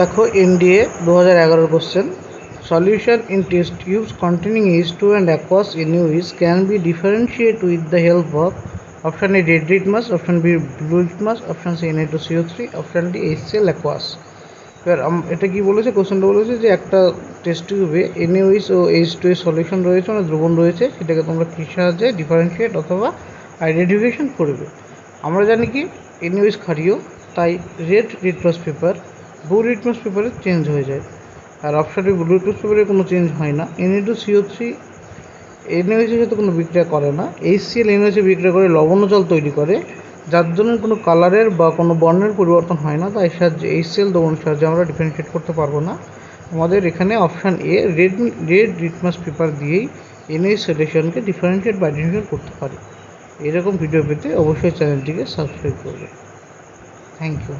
দেখো NDA 2011 question solution in test tubes containing H2 and aqueous NaOH can be differentiated with the help of option A red litmus, option B blue litmus, option C Na2CO3, option D HCl aqueous। এবার এটা কি বলেছে, কোশ্চেনটা বলেছে যে একটা test টিউবে NaOH ও H2 এর সলিউশন রয়েছে, মানে দ্রবণ রয়েছে, সেটাকে তোমরা কী সাহায্যে ডিফারেন্সিয়েট অথবা আইডেন্টিফিকেশন করবে। আমরা জানি কি NaOH ক্ষারীয়, তাই red litmus paper blue litmus পেপারে চেঞ্জ হয়ে যায়। আর অপশানে ব্লু লিটমাস পেপারে কোনো চেঞ্জ হয় না। Na2CO3 NaOH এর সাথে কোনো বিক্রিয়া করে না। HCl NaOH এ বিক্রিয়া করে লবণ জল তৈরি করে, যার জন্য কোনো কালারের বা কোনো বর্ণের পরিবর্তন হয় না। তাই সাহায্যে HCl দ্রবণের সাহায্যে আমরা ডিফারেন্সিয়েট করতে পারবো না। আমাদের এখানে option A red litmus paper দিয়েই NaOH সলিউশনকে ডিফারেন্সিয়েট বা আইডেন্টিফাই করতে পারি। এরকম ভিডিও পেতে অবশ্যই চ্যানেলটিকে সাবস্ক্রাইব করবে। Thank you.